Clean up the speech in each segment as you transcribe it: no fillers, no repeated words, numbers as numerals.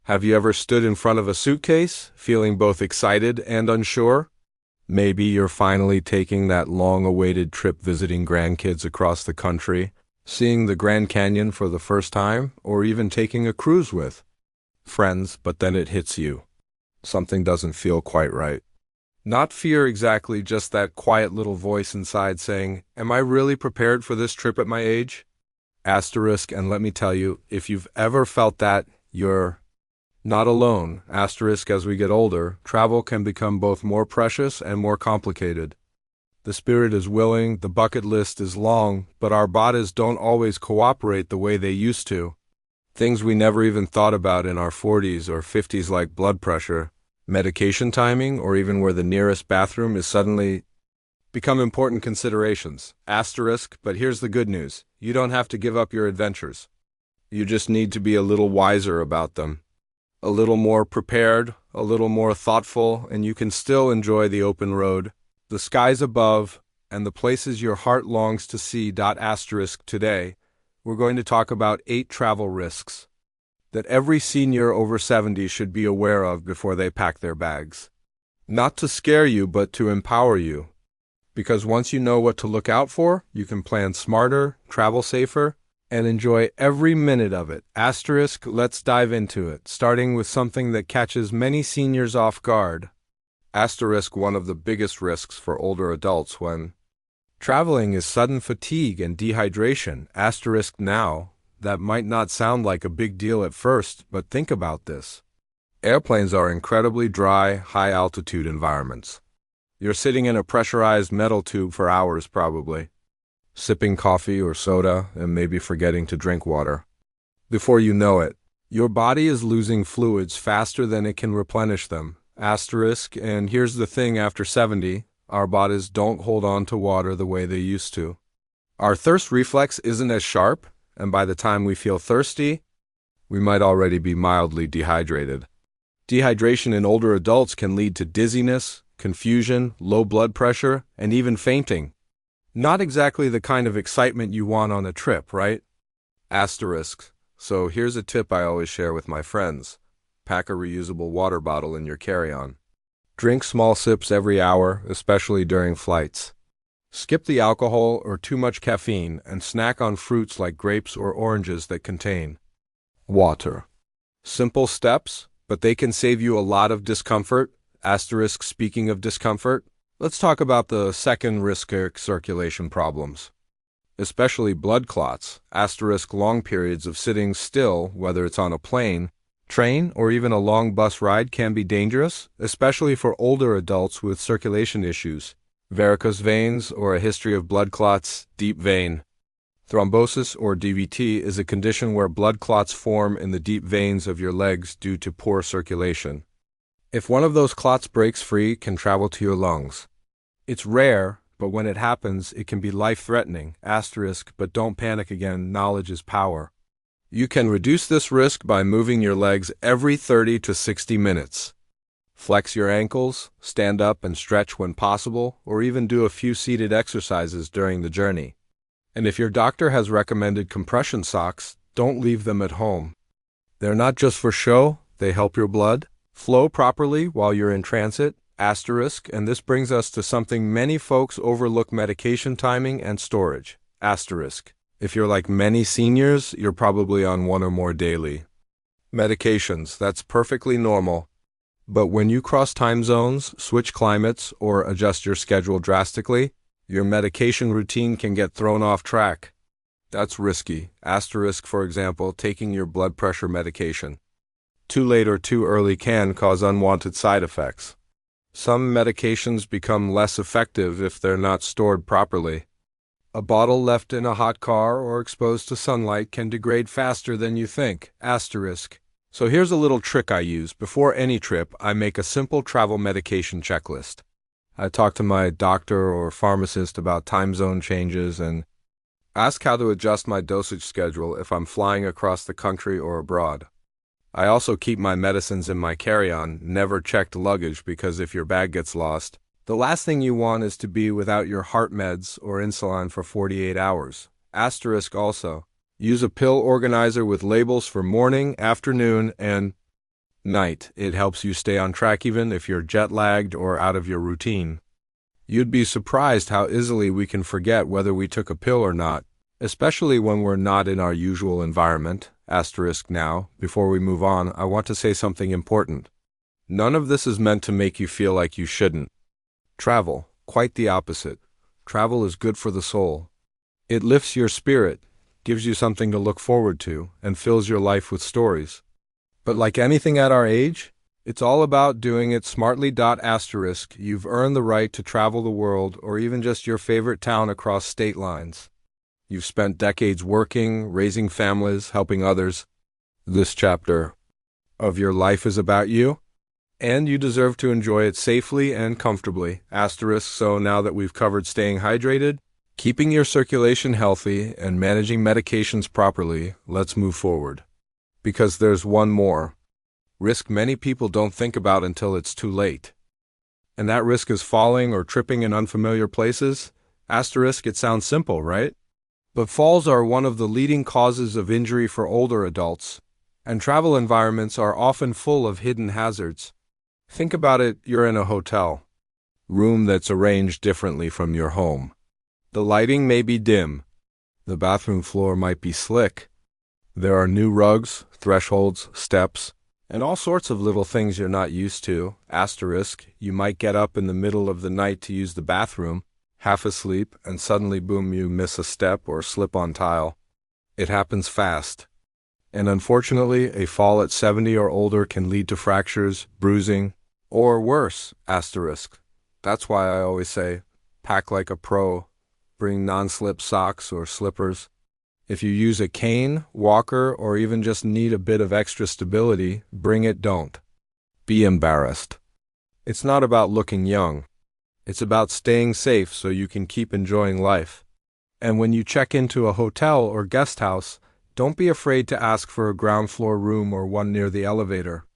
Have you ever stood in front of a suitcase, feeling both excited and unsure? Maybe you're finally taking that long-awaited trip visiting grandkids across the country, seeing the Grand Canyon for the first time, or even taking a cruise with friends, but then it hits you. Something doesn't feel quite right. Not fear exactly, just that quiet little voice inside saying, "Am I really prepared for this trip at my age?" Asterisk, and let me tell you, if you've ever felt that, you're not alone. Asterisk, as we get older, travel can become both more precious and more complicated. The spirit is willing, the bucket list is long, but our bodies don't always cooperate the way they used to. Things we never even thought about in our 40s or 50s like blood pressure, medication timing, or even where the nearest bathroom is suddenly become important considerations. Asterisk, but here's the good news. You don't have to give up your adventures. You just need to be a little wiser about them. A little more prepared, a little more thoughtful, and you can still enjoy the open road, the skies above, and the places your heart longs to see. Asterisk, today, we're going to talk about 8 travel risks that every senior over 70 should be aware of before they pack their bags. Not to scare you, but to empower you. Because once you know what to look out for, you can plan smarter, travel safer, and enjoy every minute of it. Asterisk, let's dive into it, starting with something that catches many seniors off guard. Asterisk, one of the biggest risks for older adults when traveling is sudden fatigue and dehydration. Asterisk, now, that might not sound like a big deal at first, but think about this. Airplanes are incredibly dry, high-altitude environments. You're sitting in a pressurized metal tube for hours probably, sipping coffee or soda and maybe forgetting to drink water. Before you know it, your body is losing fluids faster than it can replenish them. Asterisk, and here's the thing, after 70, our bodies don't hold on to water the way they used to. Our thirst reflex isn't as sharp, and by the time we feel thirsty, we might already be mildly dehydrated. Dehydration in older adults can lead to dizziness, confusion, low blood pressure, and even fainting. Not exactly the kind of excitement you want on a trip, right? Asterisk. So here's a tip I always share with my friends. Pack a reusable water bottle in your carry-on. Drink small sips every hour, especially during flights. Skip the alcohol or too much caffeine and snack on fruits like grapes or oranges that contain water. Simple steps, but they can save you a lot of discomfort. Asterisk, speaking of discomfort, let's talk about the second risk, circulation problems, especially blood clots. Asterisk, long periods of sitting still, whether it's on a plane, train, or even a long bus ride can be dangerous, especially for older adults with circulation issues, varicose veins, or a history of blood clots. Deep vein thrombosis, or DVT, is a condition where blood clots form in the deep veins of your legs due to poor circulation. If one of those clots breaks free, it can travel to your lungs. It's rare, but when it happens, it can be life-threatening. Asterisk, but don't panic again, knowledge is power. You can reduce this risk by moving your legs every 30 to 60 minutes. Flex your ankles, stand up and stretch when possible, or even do a few seated exercises during the journey. And if your doctor has recommended compression socks, don't leave them at home. They're not just for show, they help your blood flow properly while you're in transit. Asterisk, and this brings us to something many folks overlook: medication timing and storage. Asterisk, if you're like many seniors, you're probably on one or more daily medications. That's perfectly normal. But when you cross time zones, switch climates, or adjust your schedule drastically, your medication routine can get thrown off track. That's risky. Asterisk, for example, taking your blood pressure medication too late or too early can cause unwanted side effects. Some medications become less effective if they're not stored properly. A bottle left in a hot car or exposed to sunlight can degrade faster than you think. Asterisk. So here's a little trick I use. Before any trip, I make a simple travel medication checklist. I talk to my doctor or pharmacist about time zone changes and ask how to adjust my dosage schedule if I'm flying across the country or abroad. I also keep my medicines in my carry-on, never checked luggage, because if your bag gets lost, the last thing you want is to be without your heart meds or insulin for 48 hours. Asterisk also. Use a pill organizer with labels for morning, afternoon, and Night. It helps you stay on track even if you're jet lagged or out of your routine. You'd be surprised how easily we can forget whether we took a pill or not, especially when we're not in our usual environment. Asterisk now, before we move on, I want to say something important. None of this is meant to make you feel like you shouldn't. Travel, quite the opposite. Travel is good for the soul. It lifts your spirit, gives you something to look forward to, and fills your life with stories. But like anything at our age, it's all about doing it smartly. Asterisk, you've earned the right to travel the world or even just your favorite town across state lines. You've spent decades working, raising families, helping others. This chapter of your life is about you, and you deserve to enjoy it safely and comfortably. Asterisk, so now that we've covered staying hydrated, keeping your circulation healthy, and managing medications properly, let's move forward. Because there's one more risk many people don't think about until it's too late. And that risk is falling or tripping in unfamiliar places. Asterisk, it sounds simple, right? But falls are one of the leading causes of injury for older adults, and travel environments are often full of hidden hazards. Think about it, you're in a hotel room that's arranged differently from your home. The lighting may be dim. The bathroom floor might be slick. There are new rugs, thresholds, steps, and all sorts of little things you're not used to. Asterisk, you might get up in the middle of the night to use the bathroom, half asleep, and suddenly boom, you miss a step or slip on tile. It happens fast. And unfortunately, a fall at 70 or older can lead to fractures, bruising, or worse. Asterisk. That's why I always say, pack like a pro. Bring non-slip socks or slippers. If you use a cane, walker, or even just need a bit of extra stability, bring it. Don't be embarrassed. It's not about looking young. It's about staying safe so you can keep enjoying life. And when you check into a hotel or guest house, don't be afraid to ask for a ground floor room or one near the elevator.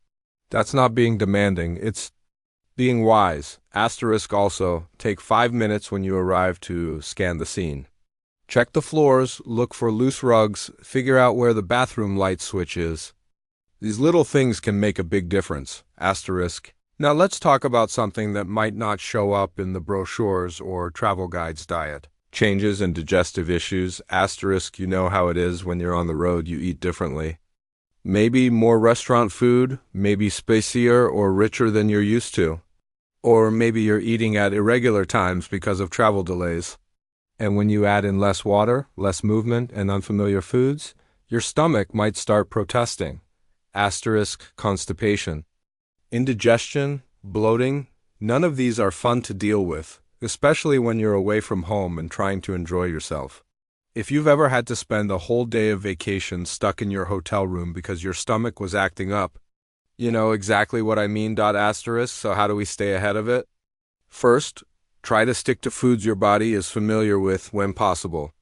That's not being demanding, it's being wise. Asterisk also, take 5 minutes when you arrive to scan the scene. Check the floors, look for loose rugs, figure out where the bathroom light switch is. These little things can make a big difference. Asterisk. Now let's talk about something that might not show up in the brochures or travel guides. Diet changes and digestive issues. Asterisk, you know how it is when you're on the road, you eat differently. Maybe more restaurant food, maybe spicier or richer than you're used to. Or maybe you're eating at irregular times because of travel delays. And when you add in less water, less movement, and unfamiliar foods, your stomach might start protesting. Asterisk, constipation. Indigestion, bloating, none of these are fun to deal with, especially when you're away from home and trying to enjoy yourself. If you've ever had to spend a whole day of vacation stuck in your hotel room because your stomach was acting up, you know exactly what I mean. Asterisk, so how do we stay ahead of it? First, try to stick to foods your body is familiar with when possible.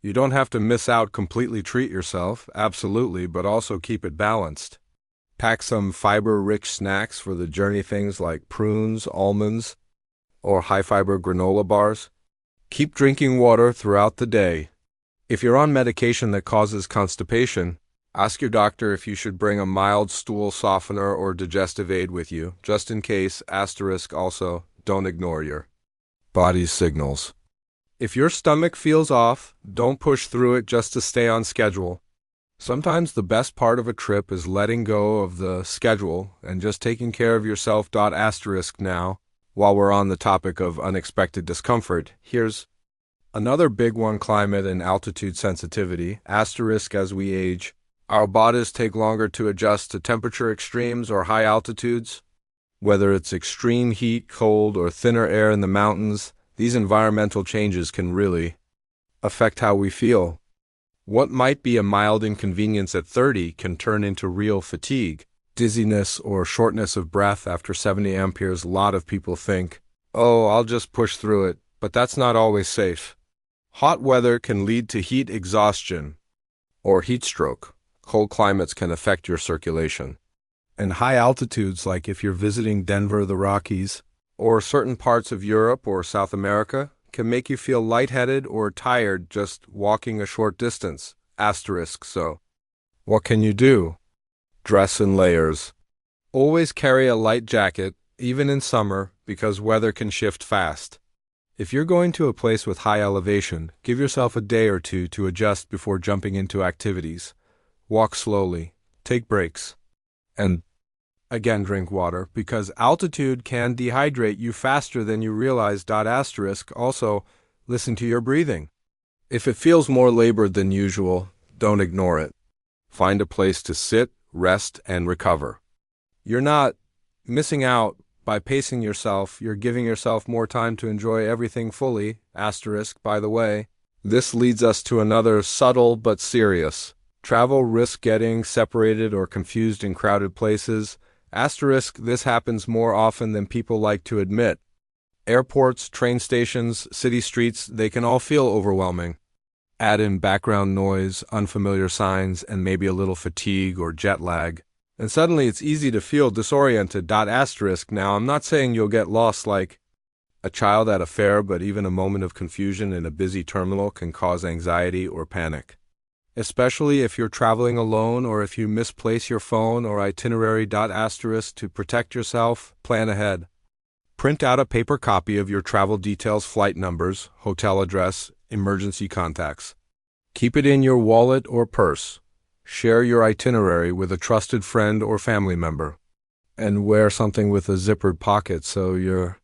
You don't have to miss out, completely treat yourself, absolutely, but also keep it balanced. Pack some fiber-rich snacks for the journey, things like prunes, almonds, or high-fiber granola bars. Keep drinking water throughout the day. If you're on medication that causes constipation, ask your doctor if you should bring a mild stool softener or digestive aid with you, just in case. Asterisk also, don't ignore your body's signals. If your stomach feels off, don't push through it just to stay on schedule. Sometimes the best part of a trip is letting go of the schedule and just taking care of yourself. Asterisk now, while we're on the topic of unexpected discomfort, here's another big one: climate and altitude sensitivity. Asterisk, as we age, our bodies take longer to adjust to temperature extremes or high altitudes. Whether it's extreme heat, cold, or thinner air in the mountains, these environmental changes can really affect how we feel. What might be a mild inconvenience at 30 can turn into real fatigue, dizziness, or shortness of breath after 70 amperes. A lot of people think, oh, I'll just push through it, but that's not always safe. Hot weather can lead to heat exhaustion or heat stroke. Cold climates can affect your circulation. And high altitudes, like if you're visiting Denver, the Rockies, or certain parts of Europe or South America, can make you feel lightheaded or tired just walking a short distance. Asterisk, so what can you do? Dress in layers. Always carry a light jacket, even in summer, because weather can shift fast. If you're going to a place with high elevation, give yourself a day or two to adjust before jumping into activities. Walk slowly, take breaks, and again drink water, because altitude can dehydrate you faster than you realize. Also, listen to your breathing. If it feels more labored than usual, don't ignore it. Find a place to sit, rest, and recover. You're not missing out by pacing yourself. You're giving yourself more time to enjoy everything fully. By the way. This leads us to another subtle but serious. Travel risk getting separated or confused in crowded places. This happens more often than people like to admit. Airports, train stations, city streets, they can all feel overwhelming. Add in background noise, unfamiliar signs, and maybe a little fatigue or jet lag, and suddenly it's easy to feel disoriented. Now, I'm not saying you'll get lost like a child at a fair, but even a moment of confusion in a busy terminal can cause anxiety or panic. Especially if you're traveling alone or if you misplace your phone or itinerary. To protect yourself, plan ahead. Print out a paper copy of your travel details, flight numbers, hotel address, emergency contacts. Keep it in your wallet or purse. Share your itinerary with a trusted friend or family member. And wear something with a zippered pocket so your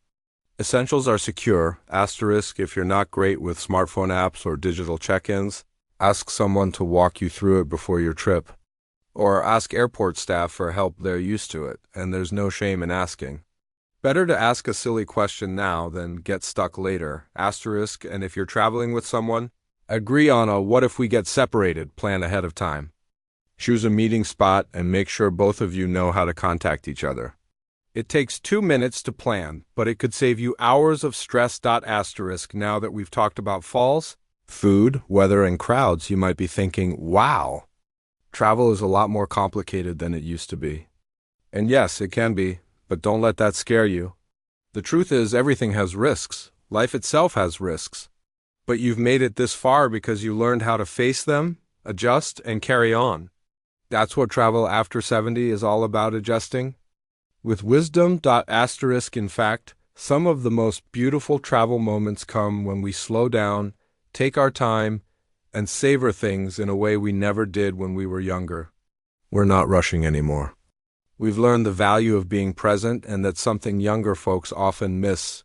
essentials are secure. If you're not great with smartphone apps or digital check-ins, ask someone to walk you through it before your trip. Or ask airport staff for help. They're used to it, and there's no shame in asking. Better to ask a silly question now than get stuck later. And if you're traveling with someone, agree on a what if we get separated plan ahead of time. Choose a meeting spot and make sure both of you know how to contact each other. It takes 2 minutes to plan, but it could save you hours of stress. Now that we've talked about falls, food, weather, and crowds, you might be thinking, wow, travel is a lot more complicated than it used to be. And yes, it can be, but don't let that scare you. The truth is, everything has risks. Life itself has risks. But you've made it this far because you learned how to face them, adjust, and carry on. That's what travel after 70 is all about, adjusting. With wisdom. In fact, some of the most beautiful travel moments come when we slow down, take our time, and savor things in a way we never did when we were younger. We're not rushing anymore. We've learned the value of being present, and that's something younger folks often miss.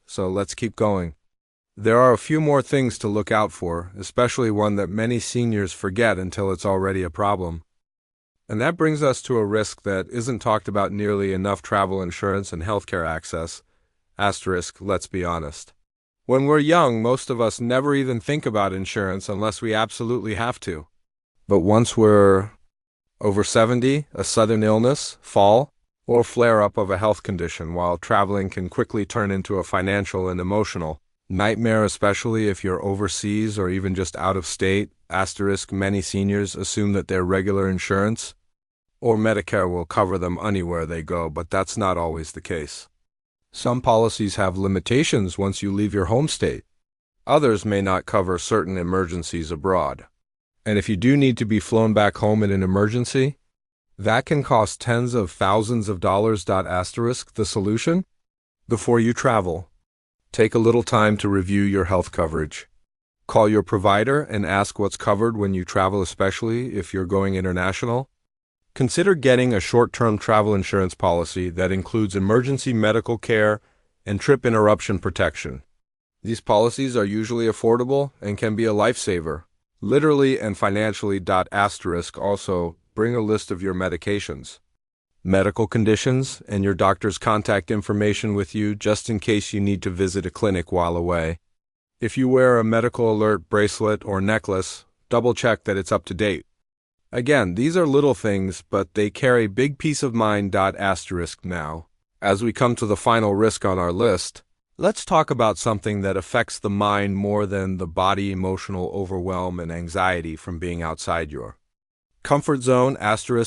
So let's keep going. There are a few more things to look out for, especially one that many seniors forget until it's already a problem. And that brings us to a risk that isn't talked about nearly enough: travel insurance and healthcare access. Let's be honest. When we're young, most of us never even think about insurance unless we absolutely have to. But once we're over 70, a sudden illness, fall, or flare-up of a health condition while traveling can quickly turn into a financial and emotional nightmare, especially if you're overseas or even just out of state. Many seniors assume that their regular insurance or Medicare will cover them anywhere they go, but that's not always the case. Some policies have limitations once you leave your home state. Others may not cover certain emergencies abroad. And if you do need to be flown back home in an emergency, that can cost tens of thousands of dollars. The solution? Before you travel, take a little time to review your health coverage. Call your provider and ask what's covered when you travel, especially if you're going international. Consider getting a short-term travel insurance policy that includes emergency medical care and trip interruption protection. These policies are usually affordable and can be a lifesaver, literally and financially. Also, bring a list of your medications, medical conditions, and your doctor's contact information with you just in case you need to visit a clinic while away. If you wear a medical alert bracelet or necklace, double-check that it's up to date. Again, these are little things, but they carry big peace of mind. Now, as we come to the final risk on our list, let's talk about something that affects the mind more than the body: emotional overwhelm and anxiety from being outside your comfort zone.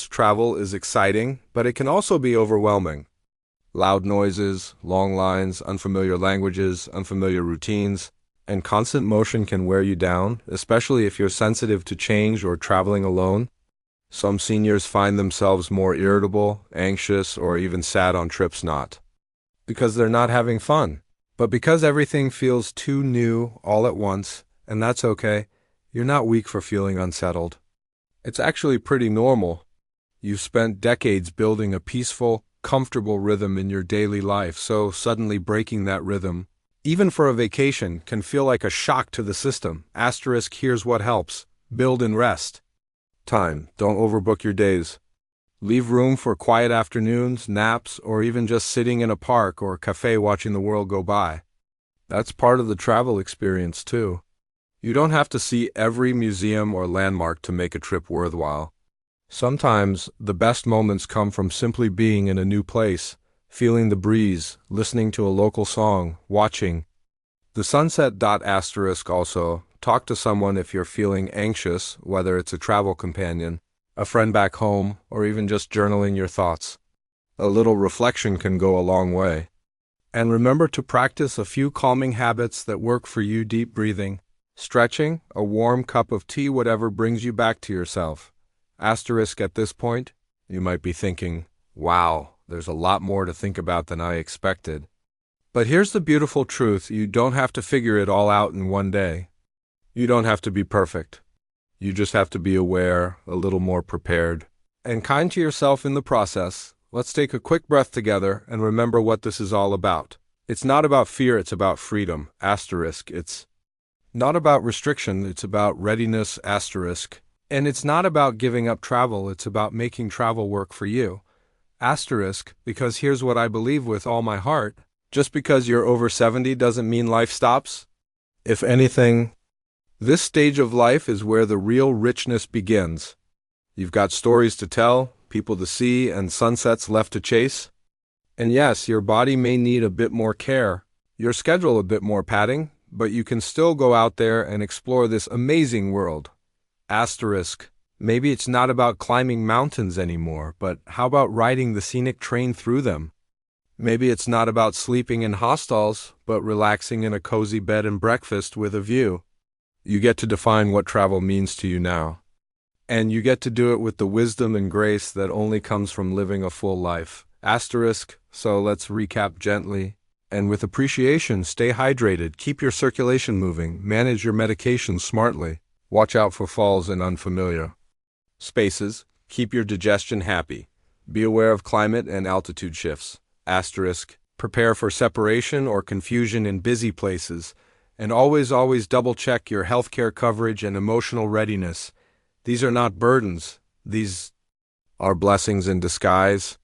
Travel is exciting, but it can also be overwhelming. Loud noises, long lines, unfamiliar languages, unfamiliar routines, and constant motion can wear you down, especially if you're sensitive to change or traveling alone. Some seniors find themselves more irritable, anxious, or even sad on trips, not because they're not having fun, but because everything feels too new all at once, and that's okay. You're not weak for feeling unsettled. It's actually pretty normal. You've spent decades building a peaceful, comfortable rhythm in your daily life, so suddenly breaking that rhythm, even for a vacation, can feel like a shock to the system. Asterisk, here's what helps. Build and rest. Time. Don't overbook your days. Leave room for quiet afternoons, naps, or even just sitting in a park or cafe watching the world go by. That's part of the travel experience, too. You don't have to see every museum or landmark to make a trip worthwhile. Sometimes, the best moments come from simply being in a new place, feeling the breeze, listening to a local song, watching the sunset. Asterisk also, talk to someone if you're feeling anxious, whether it's a travel companion, a friend back home, or even just journaling your thoughts. A little reflection can go a long way. And remember to practice a few calming habits that work for you: deep breathing, stretching, a warm cup of tea, whatever brings you back to yourself. Asterisk, at this point, you might be thinking, wow, there's a lot more to think about than I expected. But here's the beautiful truth: you don't have to figure it all out in one day. You don't have to be perfect. You just have to be aware, a little more prepared, and kind to yourself in the process. Let's take a quick breath together and remember what this is all about. It's not about fear, it's about freedom. Asterisk, it's not about restriction, it's about readiness. Asterisk, and it's not about giving up travel, it's about making travel work for you. Asterisk, because here's what I believe with all my heart: just because you're over 70 doesn't mean life stops. If anything, this stage of life is where the real richness begins. You've got stories to tell, people to see, and sunsets left to chase. And yes, your body may need a bit more care, your schedule a bit more padding, but you can still go out there and explore this amazing world. Asterisk, maybe it's not about climbing mountains anymore, but how about riding the scenic train through them? Maybe it's not about sleeping in hostels, but relaxing in a cozy bed and breakfast with a view. You get to define what travel means to you now. And you get to do it with the wisdom and grace that only comes from living a full life. Asterisk, so let's recap gently. And with appreciation, stay hydrated, keep your circulation moving, manage your medications smartly, watch out for falls in unfamiliar spaces, keep your digestion happy, be aware of climate and altitude shifts. Asterisk, prepare for separation or confusion in busy places, and always double-check your healthcare coverage and emotional readiness. These are not burdens, these are blessings in disguise,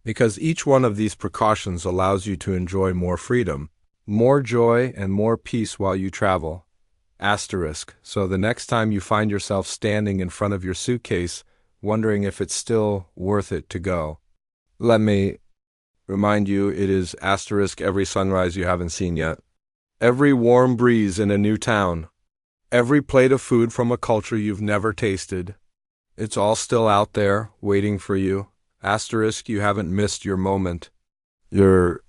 because each one of these precautions allows you to enjoy more freedom, more joy, and more peace while you travel. Asterisk, so the next time you find yourself standing in front of your suitcase, wondering if it's still worth it to go, let me remind you, it is asterisk every sunrise you haven't seen yet, every warm breeze in a new town, every plate of food from a culture you've never tasted. It's all still out there, waiting for you. Asterisk, you haven't missed your moment. You're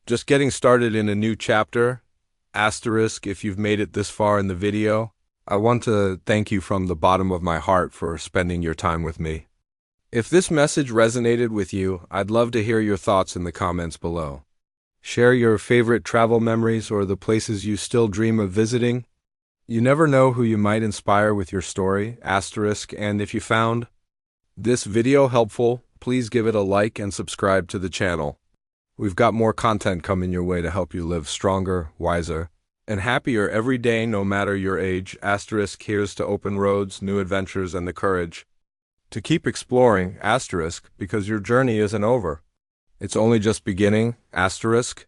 just getting started in a new chapter. Asterisk, if you've made it this far in the video, I want to thank you from the bottom of my heart for spending your time with me. If this message resonated with you, I'd love to hear your thoughts in the comments below. Share your favorite travel memories or the places you still dream of visiting. You never know who you might inspire with your story. Asterisk, and if you found this video helpful, please give it a like and subscribe to the channel. We've got more content coming your way to help you live stronger, wiser, and happier every day, no matter your age. Asterisk, here's to open roads, new adventures, and the courage to keep exploring. Asterisk, because your journey isn't over. It's only just beginning. Asterisk.